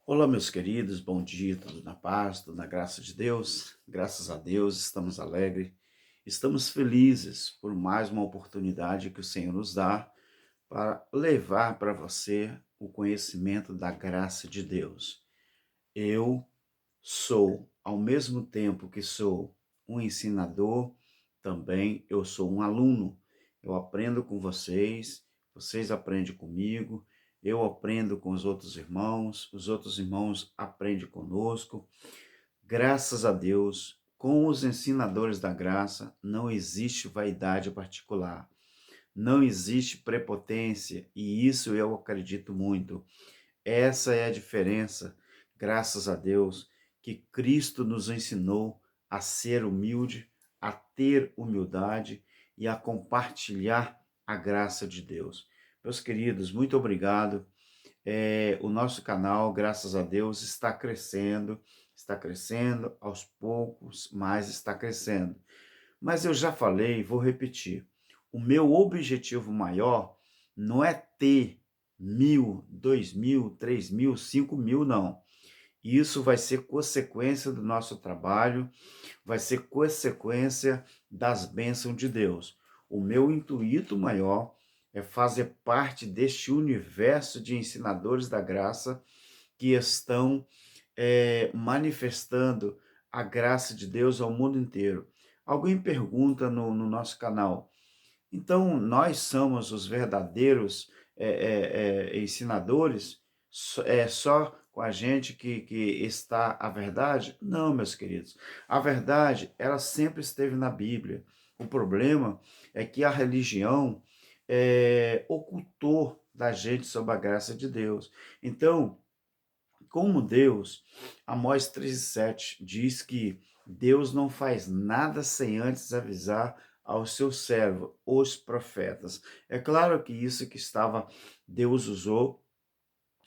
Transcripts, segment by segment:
Olá, meus queridos, bom dia, tudo na paz, tudo na graça de Deus. Graças a Deus, estamos alegres, estamos felizes por mais uma oportunidade que o Senhor nos dá para levar para você o conhecimento da graça de Deus. Eu sou, ao mesmo tempo que sou um ensinador, também eu sou um aluno. Eu aprendo com vocês, vocês aprendem comigo, eu aprendo com os outros irmãos aprendem conosco. Graças a Deus, com os ensinadores da graça, não existe vaidade particular, não existe prepotência, e isso eu acredito muito. Essa é a diferença, graças a Deus, que Cristo nos ensinou a ser humilde, a ter humildade e a compartilhar a graça de Deus. Meus queridos, muito obrigado. O nosso canal, graças a Deus, está crescendo aos poucos, mas está crescendo. Mas eu já falei, vou repetir. O meu objetivo maior não é ter 1.000, 2.000, 3.000, 5.000, não. Isso vai ser consequência do nosso trabalho, vai ser consequência das bênçãos de Deus. O meu intuito maior é fazer parte deste universo de ensinadores da graça que estão manifestando a graça de Deus ao mundo inteiro. Alguém pergunta no nosso canal, então nós somos os verdadeiros ensinadores? Só com a gente que está a verdade? Não, meus queridos. A verdade, ela sempre esteve na Bíblia. O problema é que a religião ocultou da gente sobre a graça de Deus. Então, como Deus, Amós 13:7 diz que Deus não faz nada sem antes avisar ao seu servo, os profetas. É claro que isso que estava, Deus usou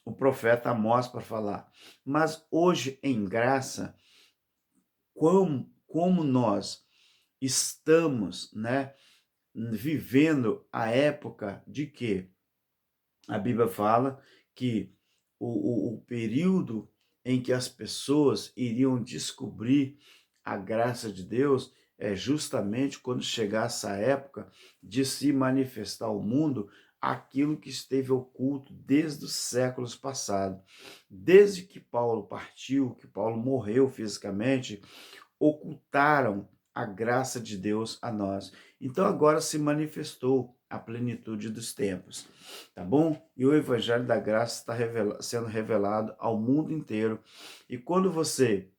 o profeta Amós para falar. Mas hoje, em graça, como nós estamos, né, vivendo a época de que a Bíblia fala que o período em que as pessoas iriam descobrir a graça de Deus é justamente quando chegar essa época de se manifestar ao mundo aquilo que esteve oculto desde os séculos passados. Desde que Paulo partiu, que Paulo morreu fisicamente, ocultaram a graça de Deus a nós. Então agora se manifestou a plenitude dos tempos, tá bom? E o evangelho da graça está sendo revelado ao mundo inteiro. E quando você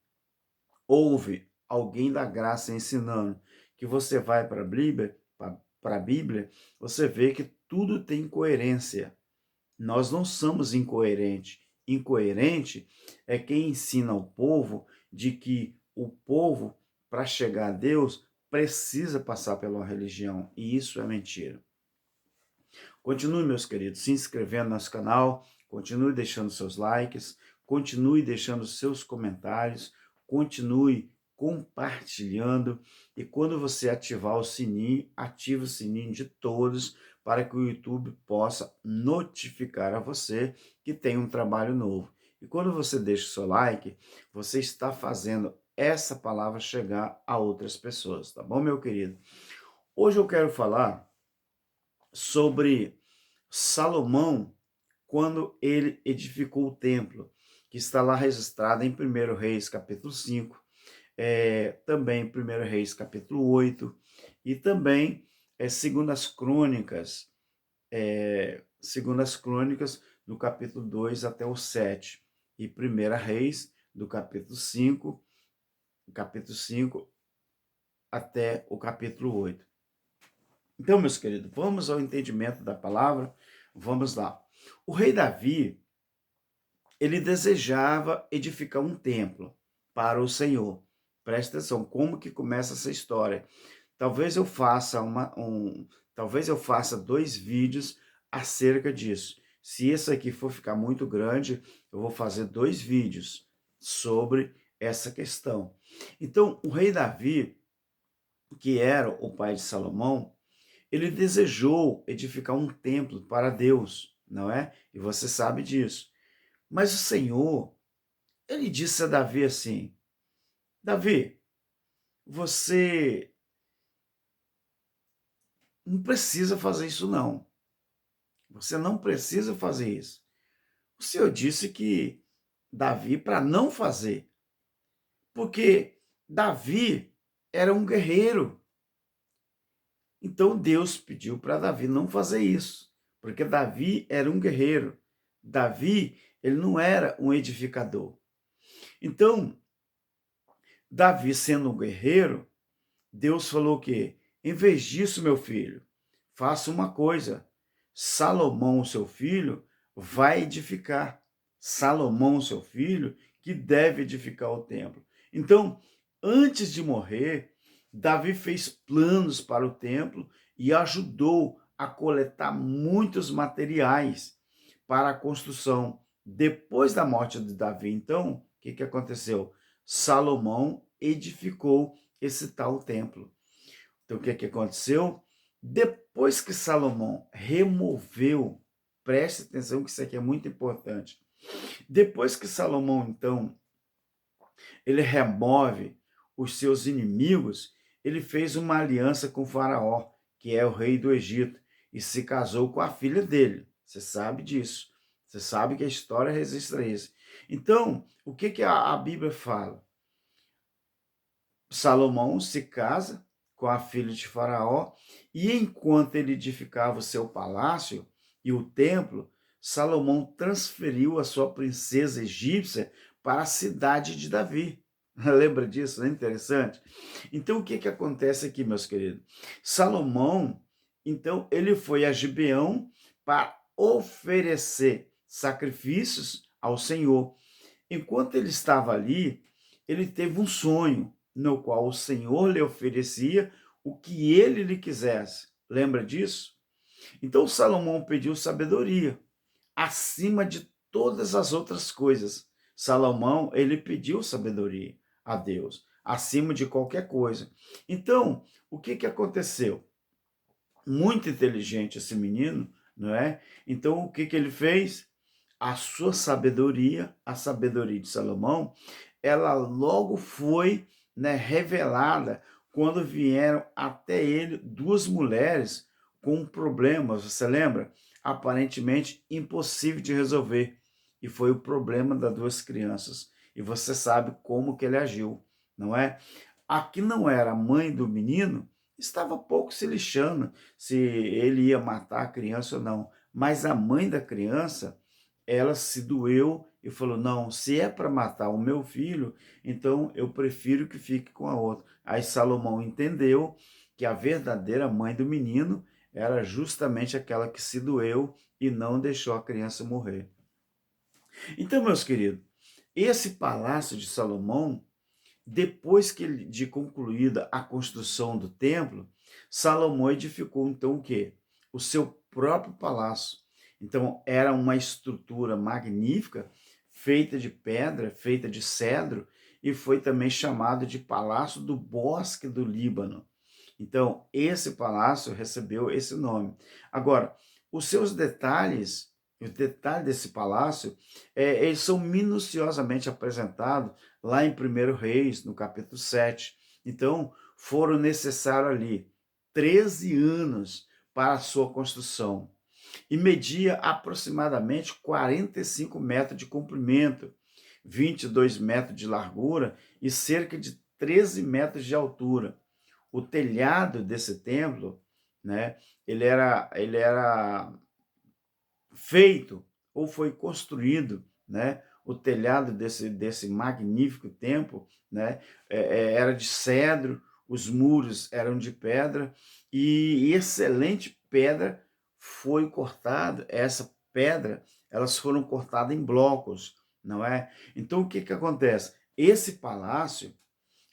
ouve alguém da graça ensinando que você vai para a Bíblia, você vê que tudo tem coerência. Nós não somos incoerentes. Incoerente é quem ensina ao povo de que o povo, para chegar a Deus, precisa passar pela religião. E isso é mentira. Continue, meus queridos, se inscrevendo no nosso canal, continue deixando seus likes, continue deixando seus comentários, continue compartilhando, e quando você ativar o sininho, ative o sininho de todos para que o YouTube possa notificar a você que tem um trabalho novo. E quando você deixa o seu like, você está fazendo essa palavra chegar a outras pessoas, tá bom, meu querido? Hoje eu quero falar sobre Salomão, quando ele edificou o templo, que está lá registrado em 1 Reis, capítulo 5, também 1 Reis, capítulo 8, e também Segundas Crônicas, Segundas Crônicas, do capítulo 2 até o 7, e 1 Reis, do capítulo 5 até o capítulo 8. Então, meus queridos, vamos ao entendimento da palavra. Vamos lá. O rei Davi, ele desejava edificar um templo para o Senhor. Presta atenção, como que começa essa história? Talvez eu faça talvez eu faça 2 vídeos acerca disso. Se esse aqui for ficar muito grande, eu vou fazer 2 vídeos sobre essa questão. Então, o rei Davi, que era o pai de Salomão, ele desejou edificar um templo para Deus, não é? E você sabe disso. Mas o Senhor ele disse a Davi assim: Davi, você não precisa fazer isso não. Você não precisa fazer isso. O Senhor disse que Davi para não fazer, porque Davi era um guerreiro. Então Deus pediu para Davi não fazer isso, porque Davi era um guerreiro. Davi, ele não era um edificador. Então, Davi sendo um guerreiro, Deus falou que, em vez disso, meu filho, faça uma coisa. Salomão, seu filho, vai edificar. Salomão, seu filho, que deve edificar o templo. Então, antes de morrer, Davi fez planos para o templo e ajudou a coletar muitos materiais para a construção. Depois da morte de Davi, então, o que aconteceu? Salomão edificou esse tal templo. Então, o que aconteceu? Depois que Salomão removeu, preste atenção que isso aqui é muito importante. Depois que Salomão, então, ele remove os seus inimigos, ele fez uma aliança com Faraó, que é o rei do Egito, e se casou com a filha dele. Você sabe disso. Você sabe que a história registra isso. Então, o que a Bíblia fala? Salomão se casa com a filha de Faraó, e enquanto ele edificava o seu palácio e o templo, Salomão transferiu a sua princesa egípcia para a cidade de Davi. Lembra disso? Não é interessante? Então, o que acontece aqui, meus queridos? Salomão, então, ele foi a Gibeão para oferecer sacrifícios ao Senhor. Enquanto ele estava ali, ele teve um sonho, no qual o Senhor lhe oferecia o que ele lhe quisesse. Lembra disso? Então Salomão pediu sabedoria acima de todas as outras coisas. Salomão, ele pediu sabedoria a Deus, acima de qualquer coisa. Então, o que aconteceu? Muito inteligente esse menino, não é? Então, o que ele fez? A sua sabedoria, a sabedoria de Salomão, ela logo foi, né, revelada quando vieram até ele duas mulheres com um problema, você lembra? Aparentemente impossível de resolver. E foi o problema das duas crianças. E você sabe como que ele agiu, não é? Aqui não era a mãe do menino, estava pouco se lixando se ele ia matar a criança ou não. Mas a mãe da criança, ela se doeu e falou: não, se é para matar o meu filho, então eu prefiro que fique com a outra. Aí Salomão entendeu que a verdadeira mãe do menino era justamente aquela que se doeu e não deixou a criança morrer. Então, meus queridos, esse palácio de Salomão, depois de concluída a construção do templo, Salomão edificou então o quê? O seu próprio palácio. Então era uma estrutura magnífica, feita de pedra, feita de cedro, e foi também chamado de Palácio do Bosque do Líbano. Então esse palácio recebeu esse nome. Agora, os detalhes desse palácio, eles são minuciosamente apresentados lá em 1 Reis, no capítulo 7. Então, foram necessários ali 13 anos para a sua construção. E media aproximadamente 45 metros de comprimento, 22 metros de largura e cerca de 13 metros de altura. O telhado desse templo, né, ele era feito ou foi construído, né? O telhado desse magnífico templo, né? Era de cedro, os muros eram de pedra e excelente pedra foi cortada. Essa pedra, elas foram cortadas em blocos, não é? Então o que acontece? Esse palácio,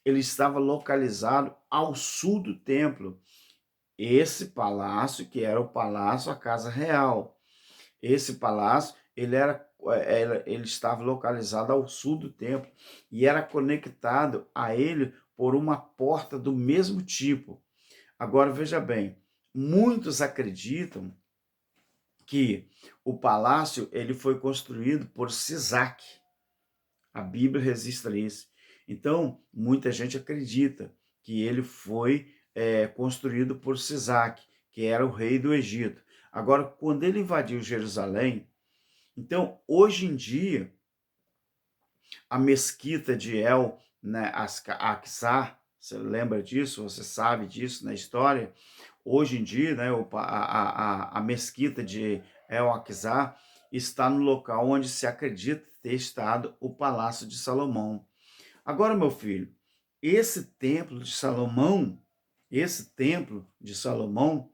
ele estava localizado ao sul do templo. Esse palácio que era o palácio, a casa real. Esse palácio, ele estava localizado ao sul do templo e era conectado a ele por uma porta do mesmo tipo. Agora veja bem, muitos acreditam que o palácio ele foi construído por Sisaque. A Bíblia registra isso. Então, muita gente acredita que ele foi construído por Sisaque, que era o rei do Egito. Agora, quando ele invadiu Jerusalém, então, hoje em dia, a mesquita de El, né, Aqsa, você lembra disso? Você sabe disso na história? Hoje em dia, né, a mesquita de El Aqsa está no local onde se acredita ter estado o Palácio de Salomão. Agora, meu filho, esse templo de Salomão, esse templo de Salomão,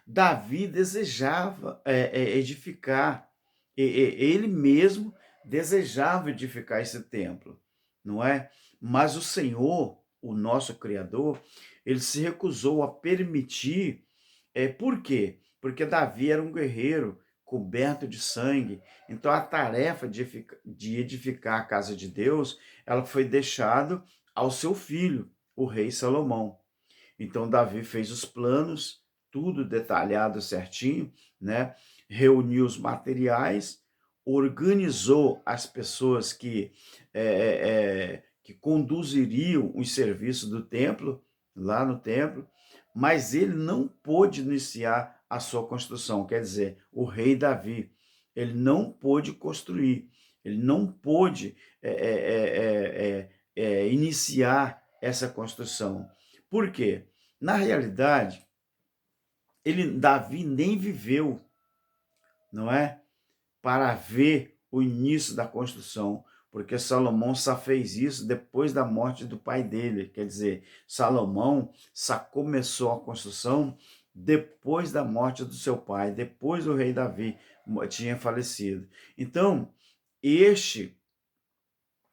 Davi desejava edificar, ele mesmo desejava edificar esse templo, não é? Mas o Senhor, o nosso Criador, ele se recusou a permitir. Por quê? Porque Davi era um guerreiro coberto de sangue, então a tarefa de edificar a casa de Deus, ela foi deixada ao seu filho, o rei Salomão. Então Davi fez os planos, tudo detalhado certinho, né? Reuniu os materiais, organizou as pessoas que conduziriam os serviços do templo, lá no templo, mas ele não pôde iniciar a sua construção, quer dizer, o rei Davi, ele não pôde construir, ele não pôde iniciar essa construção. Por quê? Na realidade, Davi nem viveu, não é? Para ver o início da construção, porque Salomão só fez isso depois da morte do pai dele. Quer dizer, Salomão só começou a construção depois da morte do seu pai, depois do rei Davi tinha falecido. Então, este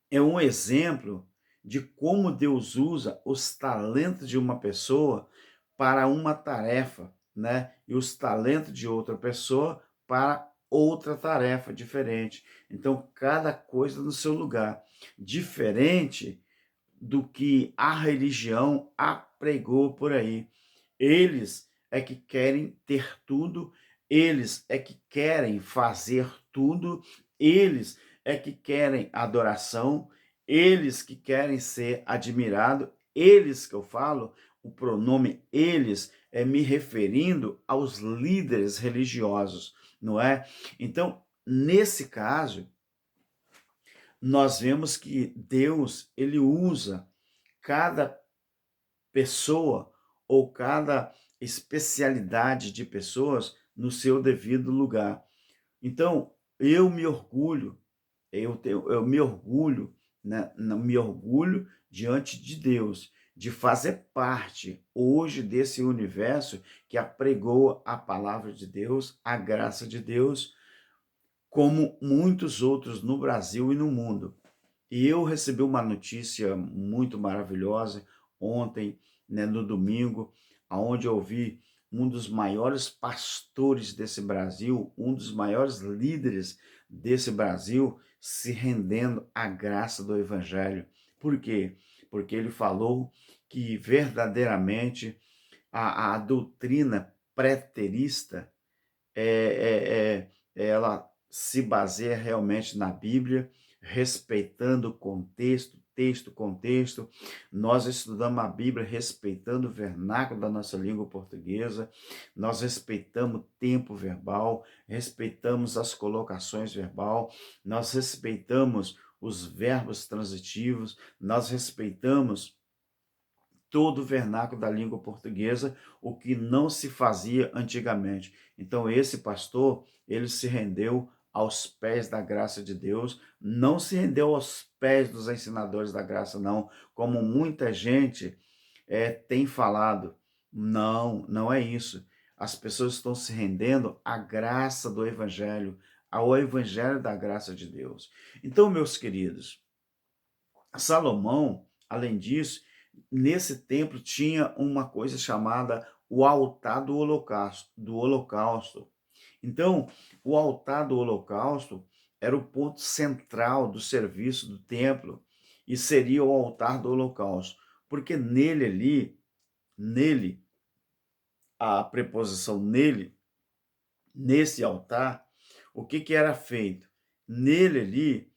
é um exemplo de como Deus usa os talentos de uma pessoa para uma tarefa, né? E os talentos de outra pessoa para outra tarefa diferente. Então, cada coisa no seu lugar, diferente do que a religião apregou por aí. Eles é que querem ter tudo, eles é que querem fazer tudo, eles é que querem adoração, eles que querem ser admirados, eles que eu falo, o pronome eles é me referindo aos líderes religiosos, não é? Então, nesse caso, nós vemos que Deus, ele usa cada pessoa ou cada especialidade de pessoas no seu devido lugar. Então, eu me orgulho, eu me orgulho, né, me orgulho diante de Deus, de fazer parte hoje desse universo que apregou a palavra de Deus, a graça de Deus, como muitos outros no Brasil e no mundo. E eu recebi uma notícia muito maravilhosa ontem, né, no domingo, aonde eu vi um dos maiores pastores desse Brasil, um dos maiores líderes desse Brasil, se rendendo à graça do Evangelho. Por quê? Porque ele falou que verdadeiramente a doutrina preterista ela se baseia realmente na Bíblia, respeitando o contexto, contexto. Nós estudamos a Bíblia respeitando o vernáculo da nossa língua portuguesa, nós respeitamos o tempo verbal, respeitamos as colocações verbal, nós respeitamos os verbos transitivos, nós respeitamos todo o vernáculo da língua portuguesa, o que não se fazia antigamente. Então esse pastor, ele se rendeu aos pés da graça de Deus, não se rendeu aos pés dos ensinadores da graça, não, como muita gente tem falado. Não, não é isso. As pessoas estão se rendendo à graça do Evangelho, ao Evangelho da graça de Deus. Então, meus queridos, Salomão, além disso, nesse templo tinha uma coisa chamada o altar do holocausto. Então, o altar do holocausto era o ponto central do serviço do templo e seria o altar do holocausto, porque nele, a preposição nele, nesse altar, o que era feito? Nele ali,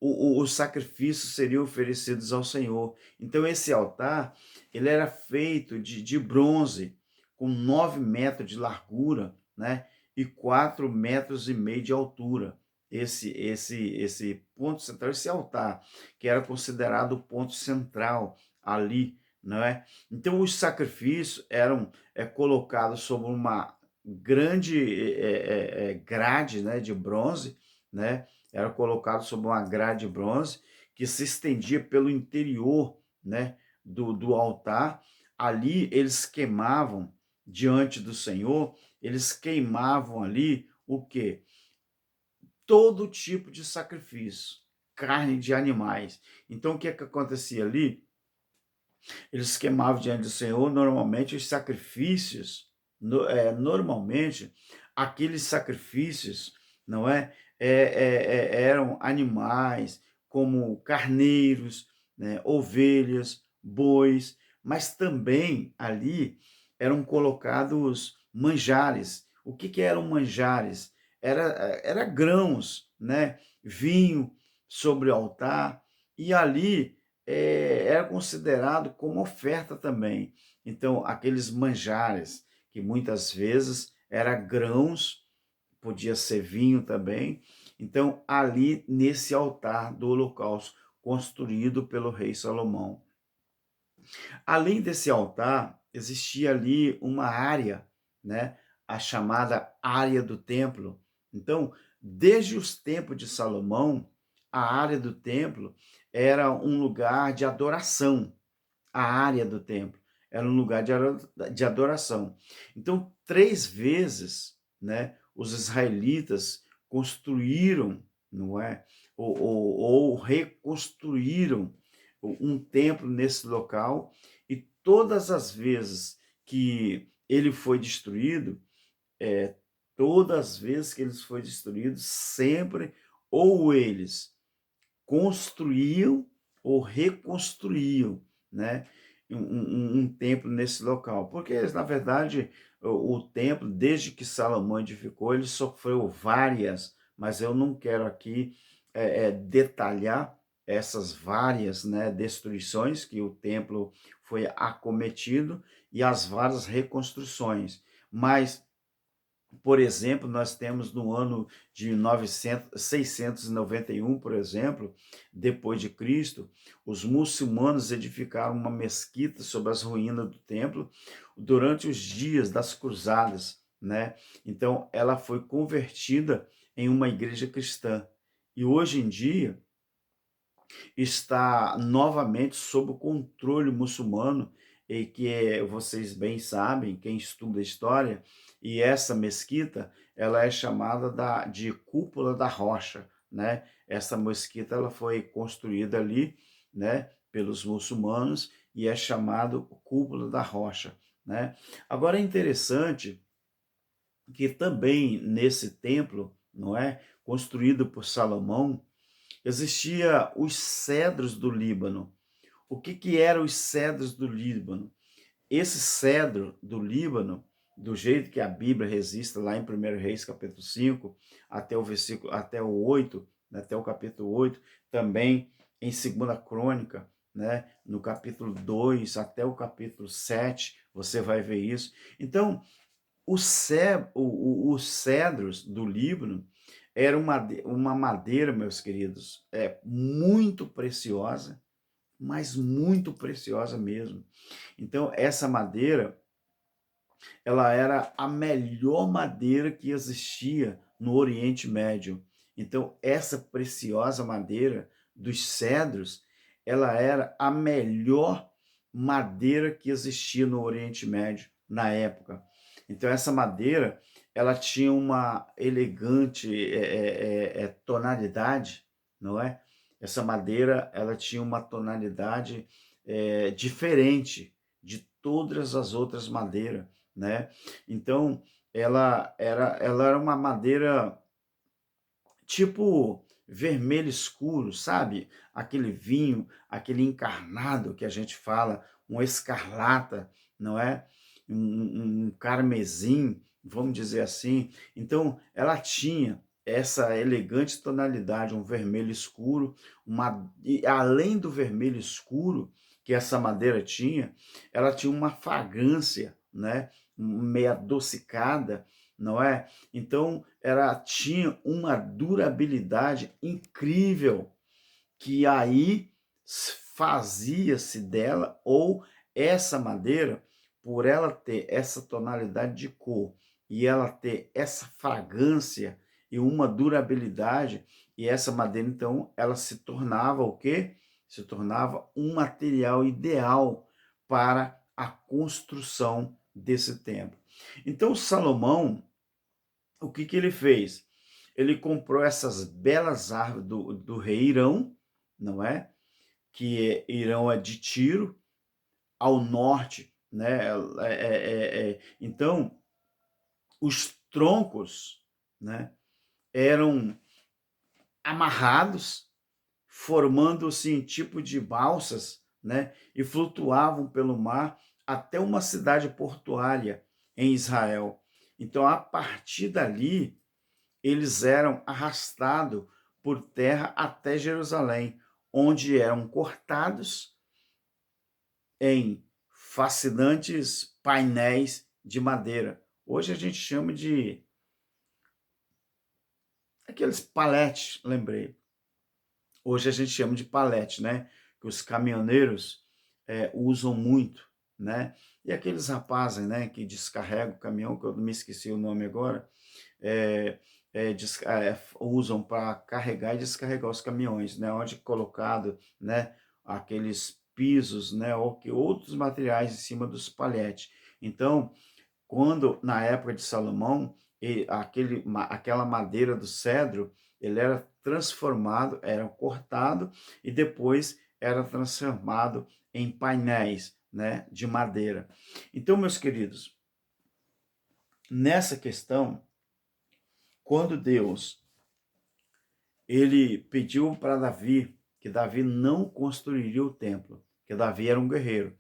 os sacrifícios seriam oferecidos ao Senhor. Então esse altar, ele era feito de bronze, com 9 metros de largura, né? E 4,5 metros de altura. Esse ponto central, esse altar, que era considerado o ponto central ali, não é? Então os sacrifícios eram colocados sobre uma grande grade, né, de bronze, né? Era colocado sobre uma grade de bronze que se estendia pelo interior, né, do altar. Ali eles queimavam diante do Senhor, eles queimavam ali o quê? Todo tipo de sacrifício, carne de animais. Então o que é que acontecia ali? Eles queimavam diante do Senhor, normalmente os sacrifícios, normalmente aqueles sacrifícios, não é? Eram animais como carneiros, né? Ovelhas, bois, mas também ali eram colocados manjares. O que que eram manjares? Era grãos, né? Vinho sobre o altar, e ali era considerado como oferta também. Então, aqueles manjares, que muitas vezes era grãos, podia ser vinho também. Então, ali nesse altar do holocausto, construído pelo rei Salomão. Além desse altar, existia ali uma área, né, a chamada área do templo. Então, desde os tempos de Salomão, a área do templo era um lugar de adoração. A área do templo era um lugar de adoração. Então, 3 vezes, né, os israelitas construíram, não é, ou reconstruíram um templo nesse local, e todas as vezes que ele foi destruído, é, todas as vezes que ele foi destruído, sempre ou eles construíam ou reconstruíam, né, um templo nesse local. Porque, na verdade, o templo, desde que Salomão edificou, ele sofreu várias, mas eu não quero aqui detalhar essas várias, né, destruições que o templo foi acometido e as várias reconstruções. Mas, por exemplo, nós temos no ano de 691, por exemplo, depois de Cristo, os muçulmanos edificaram uma mesquita sobre as ruínas do templo durante os dias das cruzadas, né? Então, ela foi convertida em uma igreja cristã. E hoje em dia está novamente sob o controle muçulmano, e que vocês bem sabem, quem estuda a história, e essa mesquita, ela é chamada de Cúpula da Rocha, né? Essa mesquita, ela foi construída ali, né, pelos muçulmanos, e é chamado Cúpula da Rocha, né? Agora é interessante que também nesse templo, não é, construído por Salomão, existia os cedros do Líbano. O que que eram os cedros do Líbano? Esse cedro do Líbano, do jeito que a Bíblia registra lá em 1 Reis, capítulo 5, até o versículo, até o 8, até o capítulo 8, também em 2 Crônica, né, no capítulo 2 até o capítulo 7, você vai ver isso. Então, os cedros do Líbano era uma madeira, meus queridos, muito preciosa, mas muito preciosa mesmo. Então, essa madeira, ela era a melhor madeira que existia no Oriente Médio. Então, essa preciosa madeira dos cedros, ela era a melhor madeira que existia no Oriente Médio na época. Então, essa madeira, ela tinha uma elegante tonalidade, não é? Essa madeira, ela tinha uma tonalidade diferente de todas as outras madeiras, né? Então, ela era uma madeira tipo vermelho escuro, sabe? Aquele vinho, aquele encarnado que a gente fala, um escarlata, não é? Um carmesim, vamos dizer assim. Então, ela tinha essa elegante tonalidade, um vermelho escuro, e além do vermelho escuro que essa madeira tinha, ela tinha uma fragrância, né, meio adocicada, não é? Então, ela tinha uma durabilidade incrível, que aí fazia-se dela, ou essa madeira, por ela ter essa tonalidade de cor e ela ter essa fragrância e uma durabilidade, e essa madeira então ela se tornava o quê? Se tornava um material ideal para a construção desse templo. Então Salomão, o que que ele fez? Ele comprou essas belas árvores do rei Irão, não é? Que Irão é de Tiro, ao norte, né? Então, os troncos, né, eram amarrados, formando-se em tipo de balsas, né, e flutuavam pelo mar até uma cidade portuária em Israel. Então, a partir dali, eles eram arrastados por terra até Jerusalém, onde eram cortados em fascinantes painéis de madeira. Hoje a gente chama de aqueles paletes, lembrei. Hoje a gente chama de palete, né? Que os caminhoneiros usam muito, né? E aqueles rapazes, né, que descarregam o caminhão, que eu me esqueci o nome agora, usam para carregar e descarregar os caminhões, né? Onde é colocado, né, aqueles pisos, né, ou que outros materiais em cima dos paletes. Então, quando na época de Salomão, aquela madeira do cedro, ele era transformado, era cortado e depois era transformado em painéis, né, de madeira. Então, meus queridos, nessa questão, quando Deus ele pediu para Davi que Davi não construiria o templo, que Davi era um guerreiro,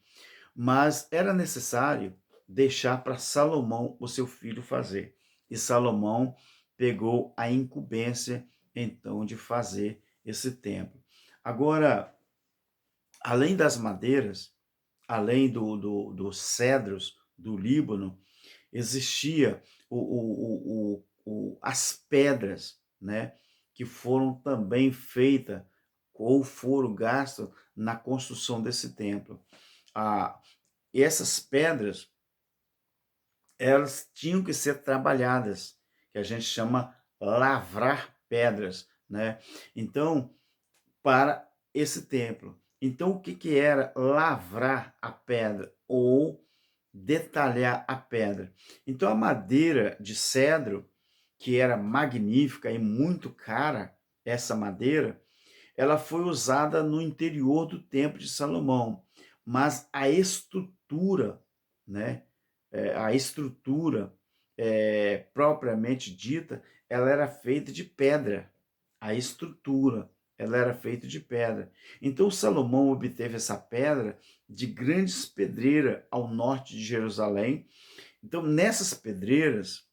mas era necessário deixar para Salomão, o seu filho, fazer. E Salomão pegou a incumbência, então, de fazer esse templo. Agora, além das madeiras, além dos cedros do Líbano, existia as pedras, né, que foram também feitas ou foram gastas na construção desse templo. E essas pedras, elas tinham que ser trabalhadas, que a gente chama lavrar pedras, né? Então, para esse templo. Então, o que que era lavrar a pedra ou detalhar a pedra? Então, a madeira de cedro, que era magnífica e muito cara, essa madeira, ela foi usada no interior do Templo de Salomão, mas a estrutura, né, a estrutura propriamente dita, ela era feita de pedra. A estrutura, ela era feita de pedra. Então Salomão obteve essa pedra de grandes pedreiras ao norte de Jerusalém. Então nessas pedreiras,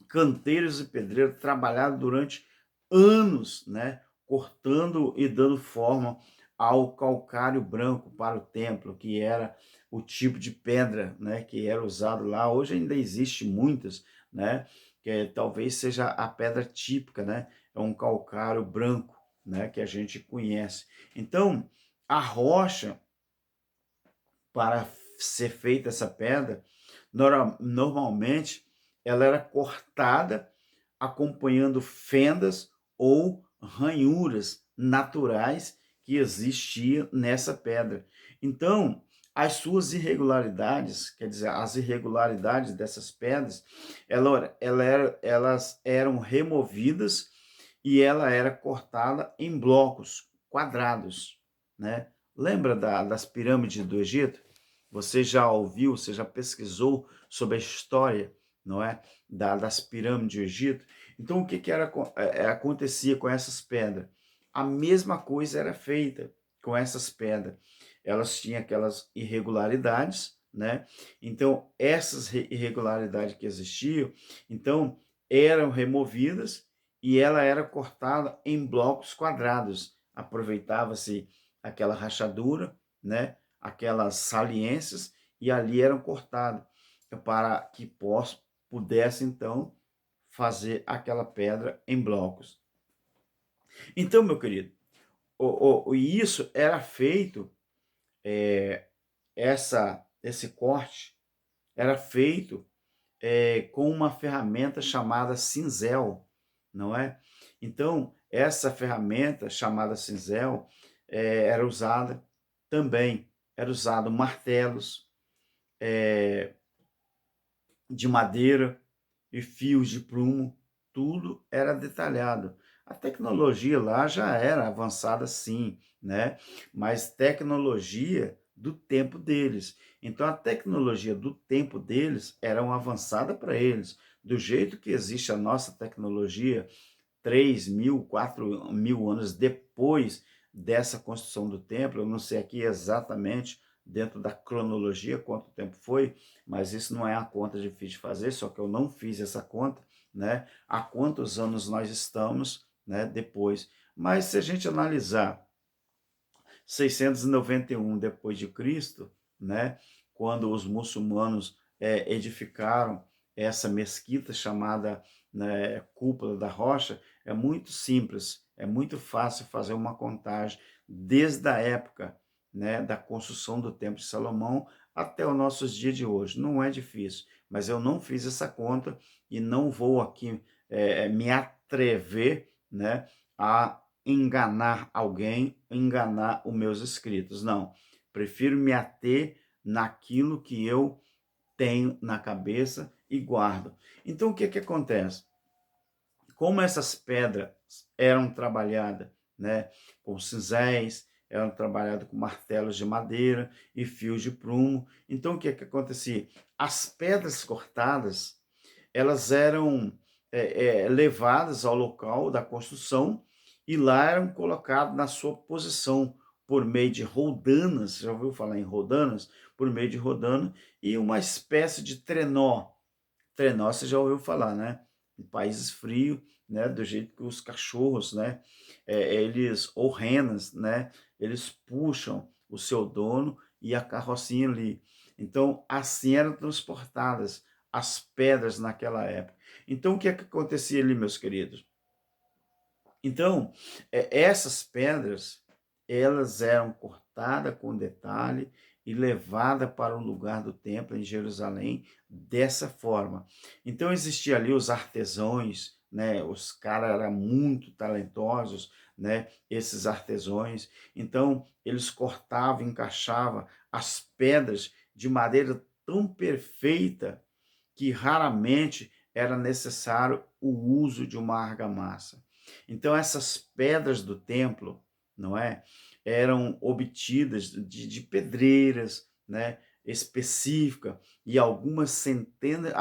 canteiros e pedreiros trabalharam durante anos, né, cortando e dando forma ao calcário branco para o templo, que era o tipo de pedra, né, que era usado lá. Hoje ainda existe muitas, né, que talvez seja a pedra típica, né, é um calcário branco, né, que a gente conhece. Então, a rocha para ser feita essa pedra, normalmente ela era cortada acompanhando fendas ou ranhuras naturais que existiam nessa pedra. Então, as suas irregularidades, quer dizer, as irregularidades dessas pedras, elas eram removidas e ela era cortada em blocos quadrados, né? Lembra das pirâmides do Egito? Você já ouviu, você já pesquisou sobre a história, não é, das pirâmides do Egito? Então, o que que acontecia com essas pedras? A mesma coisa era feita com essas pedras. Elas tinham aquelas irregularidades, né? Então, essas irregularidades que existiam, então, eram removidas e ela era cortada em blocos quadrados. Aproveitava-se aquela rachadura, né, aquelas saliências, e ali eram cortados para que pudesse então fazer aquela pedra em blocos. Então, meu querido, isso era feito, esse corte era feito com uma ferramenta chamada cinzel, não é? Então, essa ferramenta chamada cinzel era usada também, era usado martelos de madeira e fios de prumo, tudo era detalhado. A tecnologia lá já era avançada sim, né? Mas tecnologia do tempo deles. Então a tecnologia do tempo deles era uma avançada para eles. Do jeito que existe a nossa tecnologia 3.000, 4.000 anos depois dessa construção do templo, eu não sei aqui exatamente dentro da cronologia quanto tempo foi, mas isso não é a conta difícil de fazer, só que eu não fiz essa conta, né? Há quantos anos nós estamos, né, depois. Mas se a gente analisar 691 depois de Cristo, né, quando os muçulmanos edificaram essa mesquita chamada, né, Cúpula da Rocha, é muito simples, é muito fácil fazer uma contagem desde a época, né, da construção do Templo de Salomão até os nossos dias de hoje. Não é difícil, mas eu não fiz essa conta e não vou aqui me atrever, né, a enganar alguém, enganar os meus inscritos. Não, prefiro me ater naquilo que eu tenho na cabeça e guardo. Então, o que que acontece? Como essas pedras eram trabalhadas, né, com cinzéis, eram trabalhadas com martelos de madeira e fios de prumo, então o que que acontecia? As pedras cortadas, elas eram levadas ao local da construção e lá eram colocadas na sua posição por meio de roldanas, já ouviu falar em roldanas? Por meio de rodana e uma espécie de trenó. Trenó você já ouviu falar, né? Em países frios, né? Do jeito que os cachorros, né? Eles, ou renas, né? Eles puxam o seu dono e a carrocinha ali. Então, assim eram transportadas as pedras naquela época. Então, o que é que acontecia ali, meus queridos? Então, essas pedras, elas eram cortadas com detalhe e levadas para o lugar do templo em Jerusalém dessa forma. Então, existia ali os artesãos, né? Os caras eram muito talentosos, né? Esses artesãos. Então, eles cortavam, encaixavam as pedras de maneira tão perfeita que raramente era necessário o uso de uma argamassa. Então essas pedras do templo, não é, eram obtidas de pedreiras, né, específica e algumas centenas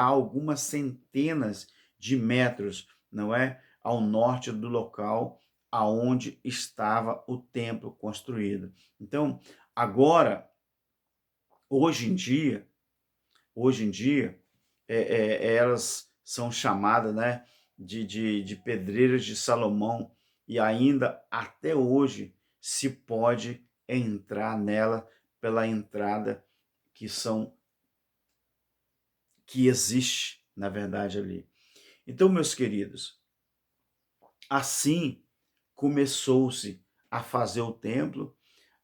de metros, não é, ao norte do local aonde estava o templo construído. Então, agora, hoje em dia, hoje em dia, elas são chamadas, né, de pedreiras de Salomão, e ainda até hoje se pode entrar nela pela entrada que são que existe, na verdade, ali. Então, meus queridos, assim começou-se a fazer o templo,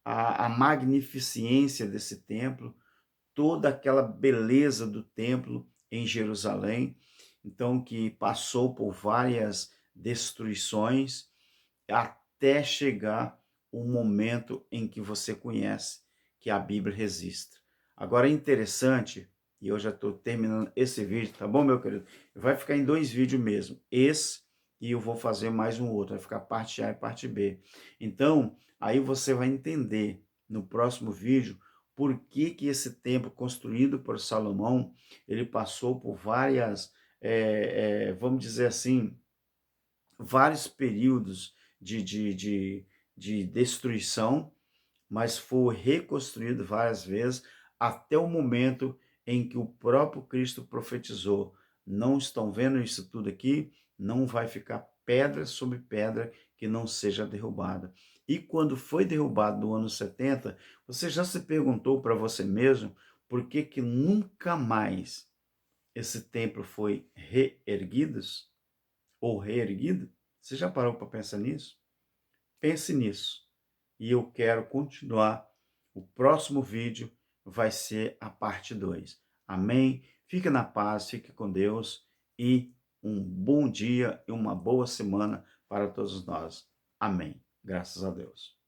a magnificência desse templo, toda aquela beleza do templo em Jerusalém, então que passou por várias destruições até chegar o momento em que você conhece, que a Bíblia registra. Agora é interessante, e eu já estou terminando esse vídeo, tá bom, meu querido? Vai ficar em 2 vídeos mesmo, esse e eu vou fazer mais um outro, vai ficar parte A e parte B. Então, aí você vai entender no próximo vídeo por que que esse templo construído por Salomão, ele passou por várias, vamos dizer assim, vários períodos de destruição, mas foi reconstruído várias vezes até o momento em que o próprio Cristo profetizou. Não estão vendo isso tudo aqui? Não vai ficar pedra sobre pedra que não seja derrubada. E quando foi derrubado no ano 70, você já se perguntou para você mesmo por que que nunca mais esse templo foi reerguido ou reerguido? Você já parou para pensar nisso? Pense nisso. E eu quero continuar. O próximo vídeo vai ser a parte 2. Amém? Fique na paz, fique com Deus e um bom dia e uma boa semana para todos nós. Amém. Graças a Deus.